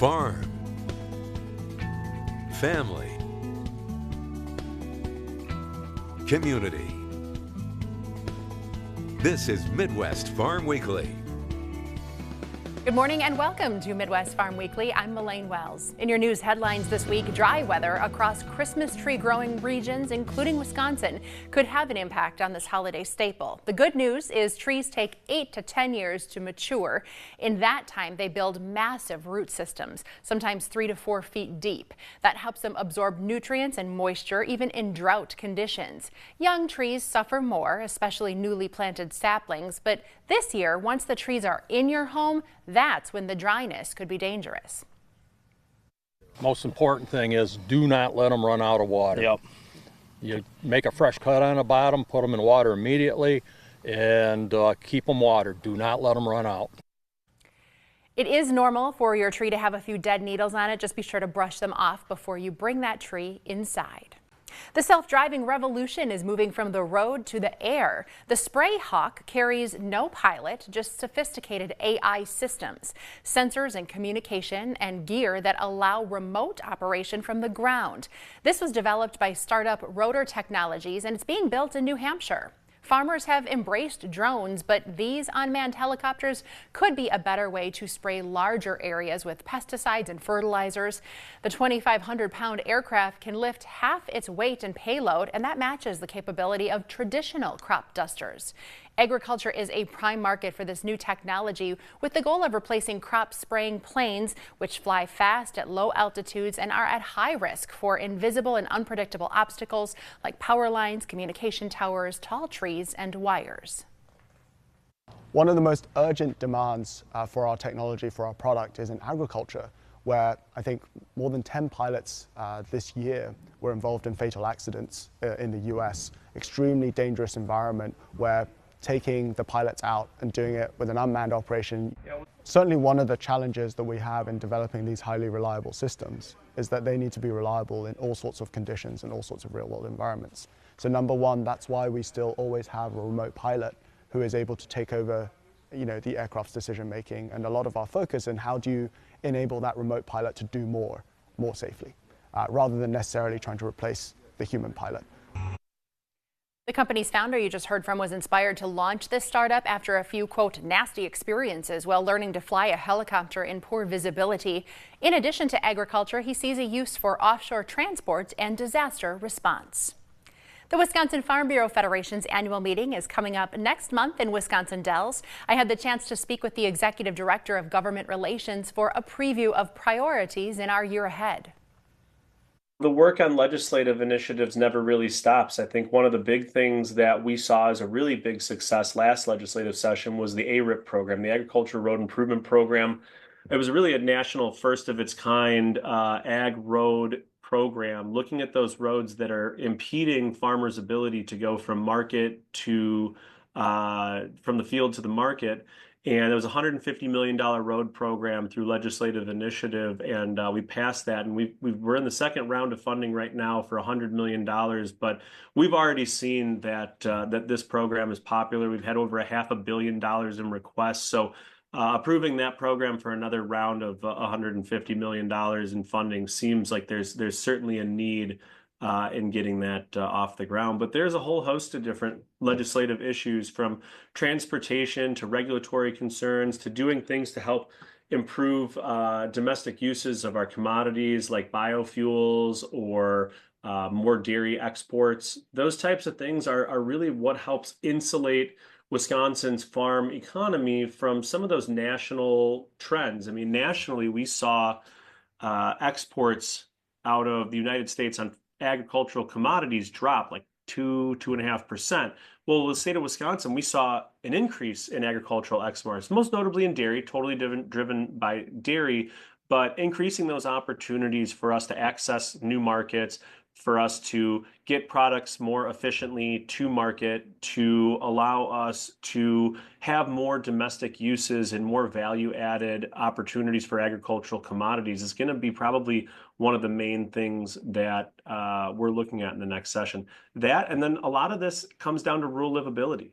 farm, family, community. This is Midwest Farm Weekly. Good morning and welcome to Midwest Farm Weekly. I'm Elaine Wells. In your news headlines this week, dry weather across Christmas tree growing regions, including Wisconsin, could have an impact on this holiday staple. The good news is trees take 8 to 10 years to mature. In that time, they build massive root systems, sometimes 3 to 4 feet deep. That helps them absorb nutrients and moisture even in drought conditions. Young trees suffer more, especially newly planted saplings, but this year, once the trees are in your home, that's when the dryness could be dangerous. Most important thing is do not let them run out of water. Yep. You make a fresh cut on the bottom, put them in water immediately, and keep them watered. Do not let them run out. It is normal for your tree to have a few dead needles on it. Just be sure to brush them off before you bring that tree inside. The self-driving revolution is moving from the road to the air. The Spray Hawk carries no pilot, just sophisticated AI systems, sensors and communication and gear that allow remote operation from the ground. This was developed by startup Rotor Technologies and it's being built in New Hampshire. Farmers have embraced drones, but these unmanned helicopters could be a better way to spray larger areas with pesticides and fertilizers. The 2,500-pound aircraft can lift half its weight and payload, and that matches the capability of traditional crop dusters. Agriculture is a prime market for this new technology, with the goal of replacing crop spraying planes, which fly fast at low altitudes and are at high risk for invisible and unpredictable obstacles like power lines, communication towers, tall trees, and wires. One of the most urgent demands for our technology, for our product, is in agriculture, where I think more than 10 pilots this year were involved in fatal accidents in the US. Extremely dangerous environment where taking the pilots out and doing it with an unmanned operation. Certainly one of the challenges that we have in developing these highly reliable systems is that they need to be reliable in all sorts of conditions and all sorts of real-world environments. So number one, that's why we still always have a remote pilot who is able to take over, the aircraft's decision making, and a lot of our focus in how do you enable that remote pilot to do more safely, rather than necessarily trying to replace the human pilot. The company's founder you just heard from was inspired to launch this startup after a few, quote, nasty experiences while learning to fly a helicopter in poor visibility. In addition to agriculture, he sees a use for offshore transport and disaster response. The Wisconsin Farm Bureau Federation's annual meeting is coming up next month in Wisconsin Dells. I had the chance to speak with the Executive Director of Government Relations for a preview of priorities in our year ahead. The work on legislative initiatives never really stops. I think one of the big things that we saw as a really big success last legislative session was the ARIP program, the Agriculture Road Improvement Program. It was really a national first of its kind ag road program, looking at those roads that are impeding farmers' ability to go from market to from the field to the market. And it was a $150 million road program through legislative initiative, and we passed that. And we're in the second round of funding right now for $100 million. But we've already seen that that this program is popular. We've had over $500 million in requests. So approving that program for another round of $150 million in funding seems like there's certainly a need in getting that off the ground. But there's a whole host of different legislative issues, from transportation to regulatory concerns to doing things to help improve domestic uses of our commodities like biofuels or more dairy exports. Those types of things are really what helps insulate Wisconsin's farm economy from some of those national trends. I mean, nationally, we saw exports out of the United States on agricultural commodities drop like 2.5%. Well, the state of Wisconsin, we saw an increase in agricultural exports, most notably in dairy, totally driven by dairy, but increasing those opportunities for us to access new markets, for us to get products more efficiently to market, to allow us to have more domestic uses and more value-added opportunities for agricultural commodities is going to be probably one of the main things that we're looking at in the next session. That, and then a lot of this comes down to rural livability.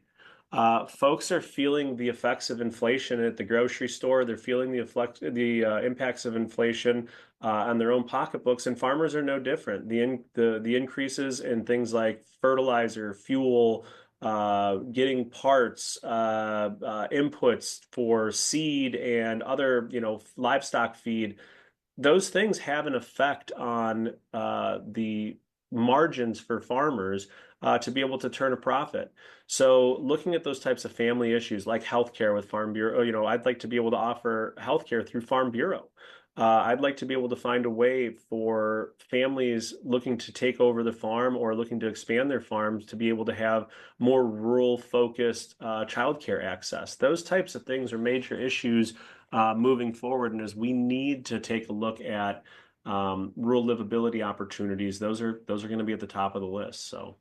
Folks are feeling the effects of inflation at the grocery store. They're feeling the impacts of inflation on their own pocketbooks, and farmers are no different. The increases in things like fertilizer, fuel, getting parts, inputs for seed and other, livestock feed, those things have an effect on the margins for farmers to be able to turn a profit. So looking at those types of family issues like healthcare with Farm Bureau, I'd like to be able to offer healthcare through Farm Bureau. I'd like to be able to find a way for families looking to take over the farm or looking to expand their farms to be able to have more rural-focused childcare access. Those types of things are major issues moving forward, and as we need to take a look at rural livability opportunities, those are going to be at the top of the list. So.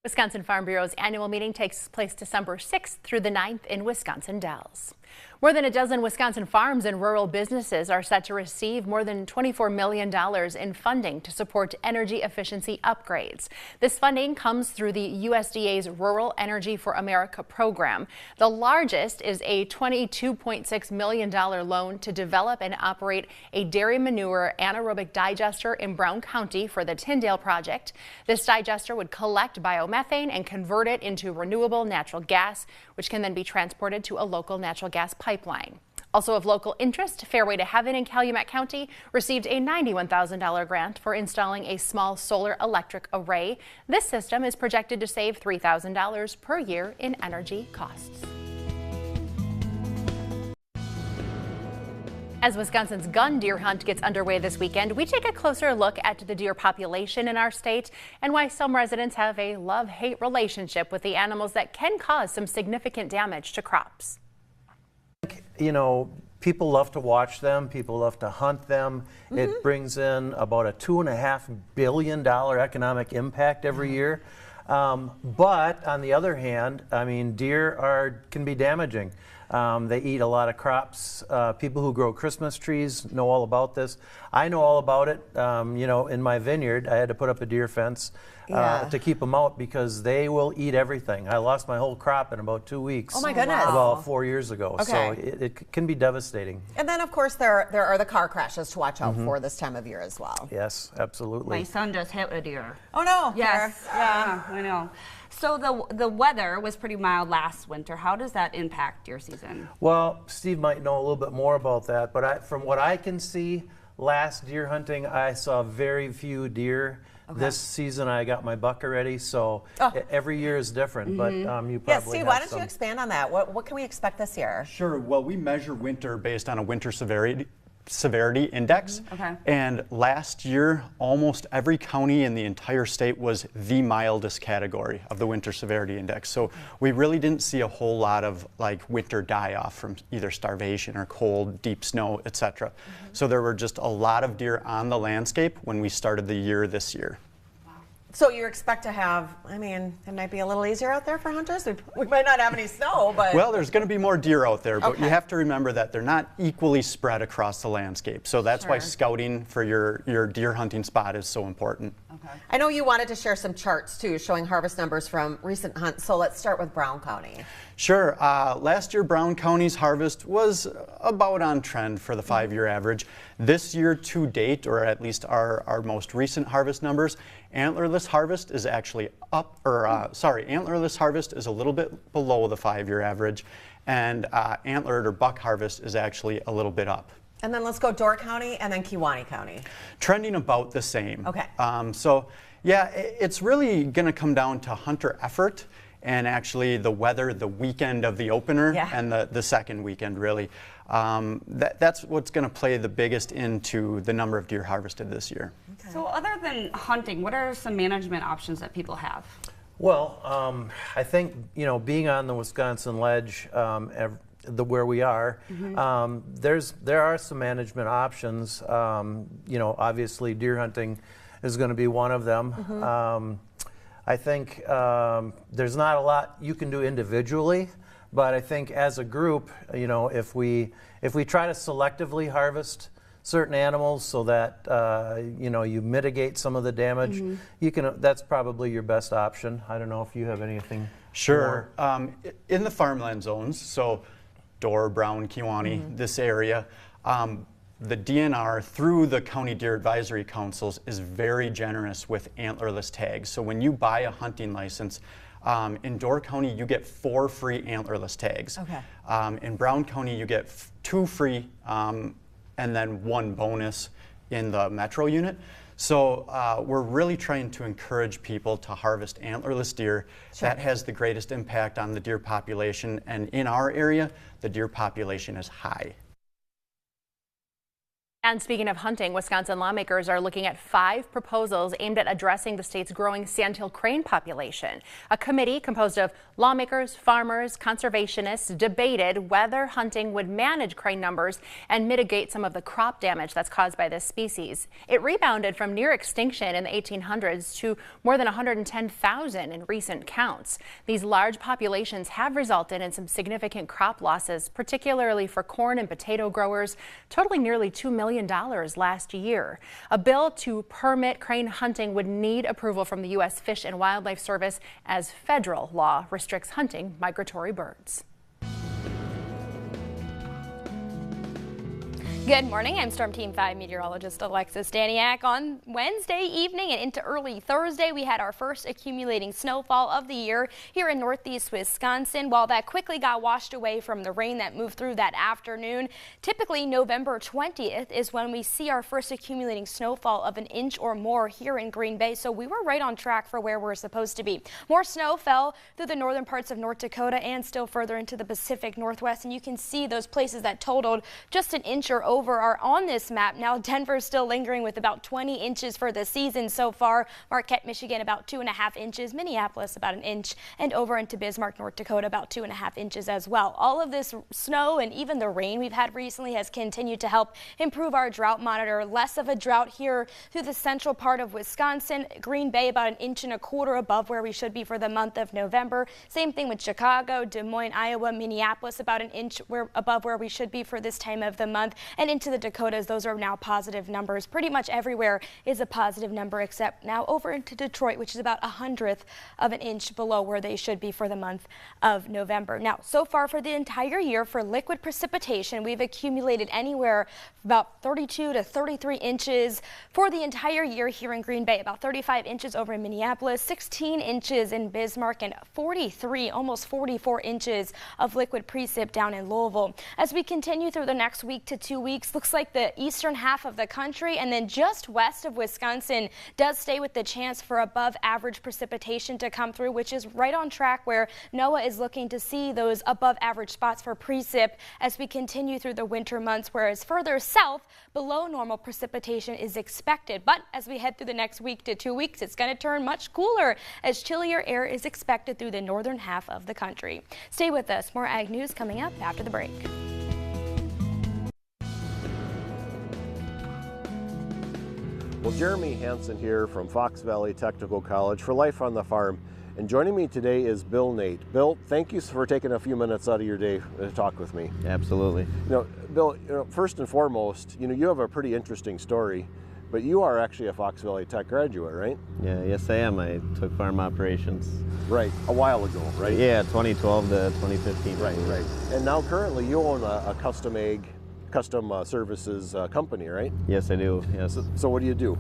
Wisconsin Farm Bureau's annual meeting takes place December 6th through the 9th in Wisconsin Dells. More than a dozen Wisconsin farms and rural businesses are set to receive more than $24 million in funding to support energy efficiency upgrades. This funding comes through the USDA's Rural Energy for America program. The largest is a $22.6 million loan to develop and operate a dairy manure anaerobic digester in Brown County for the Tyndale project. This digester would collect biomethane and convert it into renewable natural gas, which can then be transported to a local natural gas pipeline. Also of local interest, Fairway to Heaven in Calumet County received a $91,000 grant for installing a small solar electric array. This system is projected to save $3,000 per year in energy costs. As Wisconsin's gun deer hunt gets underway this weekend, we take a closer look at the deer population in our state and why some residents have a love-hate relationship with the animals that can cause some significant damage to crops. People love to watch them, people love to hunt them. It brings in about a $2.5 billion economic impact every year. But on the other hand, deer can be damaging. They eat a lot of crops. People who grow Christmas trees know all about this. I know all about it. In my vineyard, I had to put up a deer fence to keep them out because they will eat everything. I lost my whole crop in about 2 weeks. Oh my goodness. About 4 years ago. Okay. So it can be devastating. And then, of course, there are the car crashes to watch out for this time of year as well. Yes, absolutely. My son just hit a deer. Oh no. Yes. Yeah, I know. So the weather was pretty mild last winter. How does that impact your season? Well, Steve might know a little bit more about that, but from what I can see, last deer hunting, I saw very few deer. Okay. This season, I got my buck already, so every year is different. But you probably Steve, why don't you expand on that? What can we expect this year? Sure. Well, we measure winter based on a winter severity index. Okay. And last year, almost every county in the entire state was the mildest category of the winter severity index. So we really didn't see a whole lot of winter die-off from either starvation or cold, deep snow, etc. So there were just a lot of deer on the landscape when we started the year this year. So you expect to have, it might be a little easier out there for hunters. We might not have any snow, but... Well, there's going to be more deer out there, but you have to remember that they're not equally spread across the landscape. So that's why scouting for your deer hunting spot is so important. Okay. I know you wanted to share some charts, too, showing harvest numbers from recent hunts. So let's start with Brown County. Sure. Last year, Brown County's harvest was about on trend for the 5-year average. This year to date, or at least our most recent harvest numbers, antlerless harvest is actually up, antlerless harvest is a little bit below the 5-year average, and antlered or buck harvest is actually a little bit up. And then let's go Door County and then Kewaunee County. Trending about the same. Okay. So yeah, it's really going to come down to hunter effort and actually the weather the weekend of the opener and the second weekend, really. That's what's going to play the biggest into the number of deer harvested this year. Okay. So other than hunting, what are some management options that people have? Well, I think, being on the Wisconsin Ledge, where we are, there are some management options. Obviously deer hunting is going to be one of them. I think there's not a lot you can do individually, but I think as a group, if we try to selectively harvest certain animals so that you mitigate some of the damage, that's probably your best option. I don't know if you have anything. Sure. In the farmland zones, so Dorr, Brown, Kewanee, this area, the DNR through the County Deer Advisory Councils is very generous with antlerless tags. So when you buy a hunting license, in Dorr County you get 4 free antlerless tags. Okay. In Brown County you get 2 free and then 1 bonus in the metro unit. So we're really trying to encourage people to harvest antlerless deer. Sure. That has the greatest impact on the deer population, and in our area, the deer population is high. And speaking of hunting, Wisconsin lawmakers are looking at 5 proposals aimed at addressing the state's growing sandhill crane population. A committee composed of lawmakers, farmers, conservationists debated whether hunting would manage crane numbers and mitigate some of the crop damage that's caused by this species. It rebounded from near extinction in the 1800s to more than 110,000 in recent counts. These large populations have resulted in some significant crop losses, particularly for corn and potato growers, totaling nearly $2 million last year. A bill to permit crane hunting would need approval from the U.S. Fish and Wildlife Service, as federal law restricts hunting migratory birds. Good morning. I'm Storm Team 5 meteorologist Alexis Daniak. On Wednesday evening and into early Thursday, we had our first accumulating snowfall of the year here in northeast Wisconsin. While that quickly got washed away from the rain that moved through that afternoon, typically November 20th is when we see our first accumulating snowfall of 1 inch or more here in Green Bay. So we were right on track for where we're supposed to be. More snow fell through the northern parts of North Dakota and still further into the Pacific Northwest. And you can see those places that totaled just 1 inch or over are on this map. Now Denver's still lingering with about 20 inches for the season so far. Marquette, Michigan about 2.5 inches. Minneapolis about 1 inch. And over into Bismarck, North Dakota about 2.5 inches as well. All of this snow and even the rain we've had recently has continued to help improve our drought monitor. Less of a drought here through the central part of Wisconsin. Green Bay about 1.25 inches above where we should be for the month of November. Same thing with Chicago, Des Moines, Iowa, Minneapolis about 1 inch above where we should be for this time of the month. And into the Dakotas, those are now positive numbers. Pretty much everywhere is a positive number except now over into Detroit, which is about 1/100 of an inch below where they should be for the month of November. Now, so far for the entire year for liquid precipitation, we've accumulated anywhere about 32 to 33 inches for the entire year here in Green Bay. About 35 inches over in Minneapolis, 16 inches in Bismarck, and 43, almost 44 inches of liquid precip down in Louisville. As we continue through the next week to 2 weeks, looks like the eastern half of the country and then just west of Wisconsin does stay with the chance for above average precipitation to come through, which is right on track where NOAA is looking to see those above average spots for precip as we continue through the winter months, whereas further south, below normal precipitation is expected. But as we head through the next week to 2 weeks, it's going to turn much cooler as chillier air is expected through the northern half of the country. Stay with us. More Ag News coming up after the break. Well, Jeremy Hansen here from Fox Valley Technical College for Life on the Farm. And joining me today is Bill Nate. Bill, thank you for taking a few minutes out of your day to talk with me. Absolutely. Bill, first and foremost, you have a pretty interesting story, but you are actually a Fox Valley Tech graduate, right? Yeah, yes I am. I took farm operations. Right, a while ago, right? Yeah, 2012 to 2015. Right. And now currently you own a custom services company, right? Yes, I do, yes. So what do you do?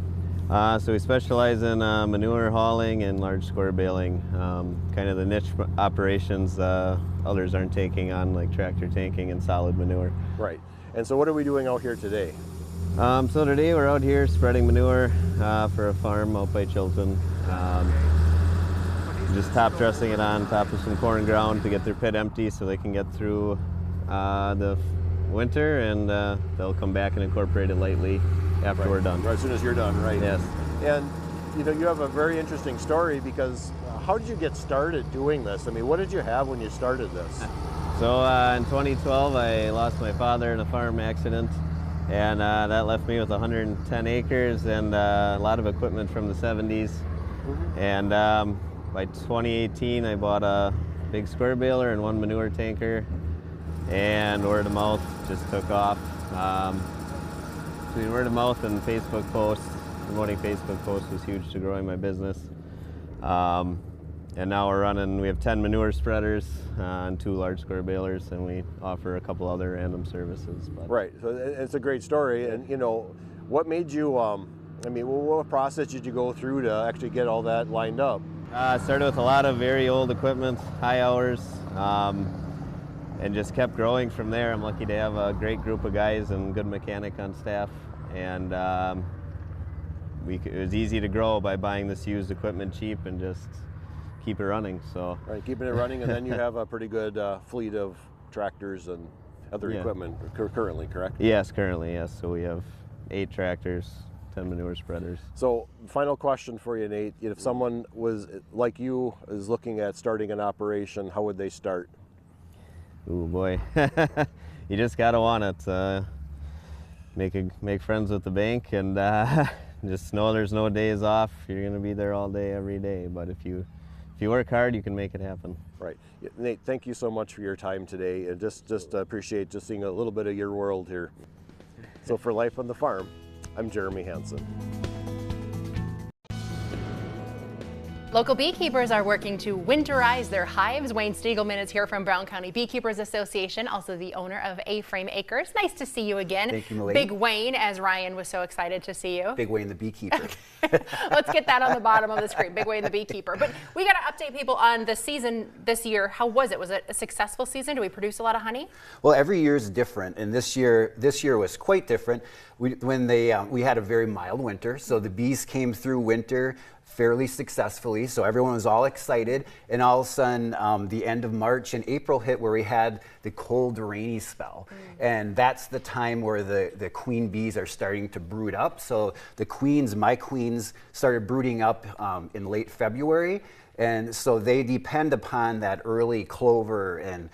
So we specialize in manure hauling and large square baling, kind of the niche operations others aren't taking on, like tractor tanking and solid manure. Right. And so what are we doing out here today? So today we're out here spreading manure for a farm out by Chilton. Just top dressing it on top of some corn ground to get their pit empty so they can get through the winter, and they'll come back and incorporate it lightly after we're done. Right, as soon as you're done, right? Yes. And you have a very interesting story because how did you get started doing this? I mean, what did you have when you started this? So in 2012, I lost my father in a farm accident, and that left me with 110 acres and a lot of equipment from the 70s. Mm-hmm. And by 2018, I bought a big square baler and 1 manure tanker, and word of mouth just took off. Between word of mouth and Facebook posts, promoting Facebook posts was huge to growing my business. And now we have 10 manure spreaders and 2 large square balers, and we offer a couple other random services. But. Right, so it's a great story. And you know, what made you, I mean, what process did you go through to actually get all that lined up? I started with a lot of very old equipment, high hours, and just kept growing from there. I'm lucky to have a great group of guys and good mechanic on staff. And it was easy to grow by buying this used equipment cheap and just keep it running. So right, keeping it running, and then you have a pretty good fleet of tractors and other equipment currently, correct? Yes, currently, yes. So we have 8 tractors, 10 manure spreaders. So final question for you, Nate. If someone was like you is looking at starting an operation, how would they start? Oh boy, you just gotta want it. Make friends with the bank, and just know there's no days off. You're gonna be there all day, every day. But if you work hard, you can make it happen. Right. Nate, thank you so much for your time today, and just appreciate just seeing a little bit of your world here. So for Life on the Farm, I'm Jeremy Hansen. Local beekeepers are working to winterize their hives. Wayne Stiegelman is here from Brown County Beekeepers Association, also the owner of A-Frame Acres. Nice to see you again. Thank you, Malene. Big Wayne, as Ryan was so excited to see you. Big Wayne the beekeeper. Let's get that on the bottom of the screen, Big Wayne the beekeeper. But we got to update people on the season this year. How was it? Was it a successful season? Do we produce a lot of honey? Well, every year is different, and this year was quite different. We had a very mild winter, so the bees came through winter fairly successfully, so everyone was all excited, and all of a sudden the end of March and April hit where we had the cold rainy spell, and that's the time where the queen bees are starting to brood up. So my queens started brooding up in late February, and so they depend upon that early clover and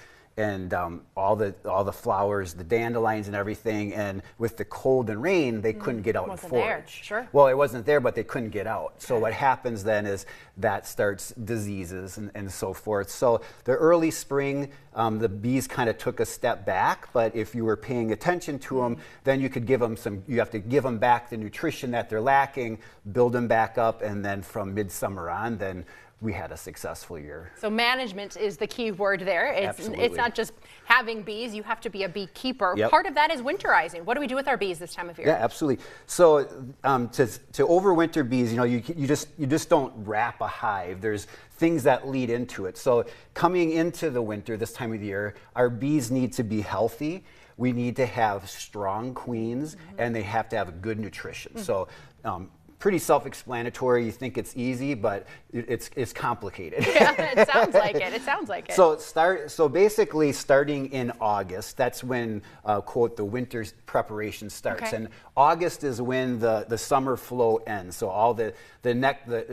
all the flowers, the dandelions and everything, and with the cold and rain, they couldn't get out and forage. There. Sure. Well, it wasn't there, but they couldn't get out. So what happens then is that starts diseases and so forth. So the early spring, the bees kind of took a step back, but if you were paying attention to them, then you could give them you have to give them back the nutrition that they're lacking, build them back up, and then from midsummer on, then we had a successful year. So management is the key word there. It's not just having bees, you have to be a beekeeper. Yep. Part of that is winterizing. What do we do with our bees this time of year? Yeah, absolutely. So to overwinter bees, you just don't wrap a hive. There's things that lead into it. So coming into the winter this time of the year, our bees need to be healthy. We need to have strong queens, and they have to have a good nutrition. So pretty self-explanatory. You think it's easy, but it's complicated. Yeah, it sounds like it. It sounds like it. So basically, starting in August, that's when quote the winter preparation starts, and August is when the summer flow ends. So all the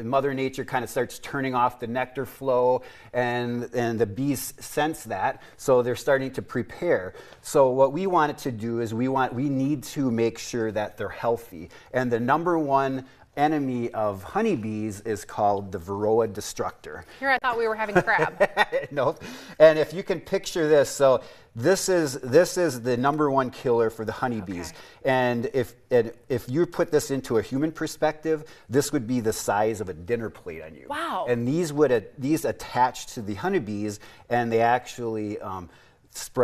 Mother Nature kind of starts turning off the nectar flow, and the bees sense that, so they're starting to prepare. So what we wanted to do is we need to make sure that they're healthy, and the number one enemy of honeybees is called the Varroa destructor. Here I thought we were having crab. No, and if you can picture this, so this is the number one killer for the honeybees. And if you put this into a human perspective, this would be the size of a dinner plate on you. Wow. And these attach to the honeybees, and they actually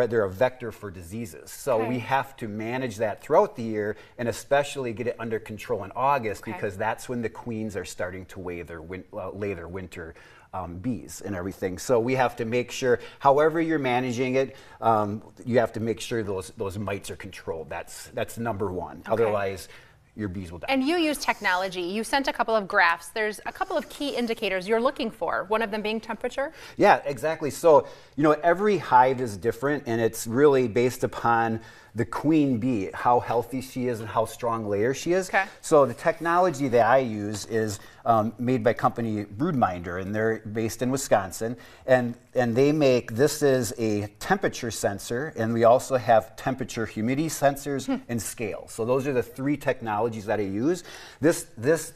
they're a vector for diseases. So we have to manage that throughout the year, and especially get it under control in August, because that's when the queens are starting to lay their winter bees and everything. So we have to make sure, however you're managing it, you have to make sure those mites are controlled. That's number one. Otherwise, your bees will die. And you use technology. You sent a couple of graphs. There's a couple of key indicators you're looking for, one of them being temperature? Yeah, exactly. So, every hive is different, and it's really based upon the queen bee, how healthy she is and how strong layer she is. So the technology that I use is made by company Broodminder, and they're based in Wisconsin. And this is a temperature sensor, and we also have temperature humidity sensors and scale. So those are the 3 technologies that I use. This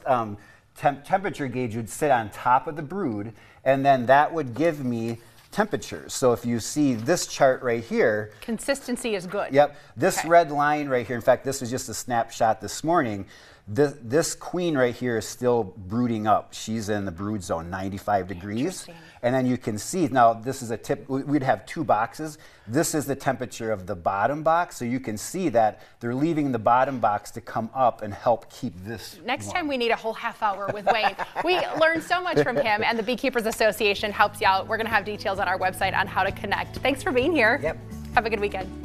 temperature gauge would sit on top of the brood, and then that would give me temperatures. So if you see this chart right here, consistency is good. Yep. This red line right here, in fact, this was just a snapshot this morning. This queen right here is still brooding up. She's in the brood zone, 95 degrees. And then you can see, now this is a tip, we'd have 2 boxes. This is the temperature of the bottom box, so you can see that they're leaving the bottom box to come up and help keep this Next warm. time we need a whole half hour with Wayne. We learned so much from him, and the Beekeepers Association helps you out. We're going to have details on our website on how to connect. Thanks for being here. Yep. Have a good weekend.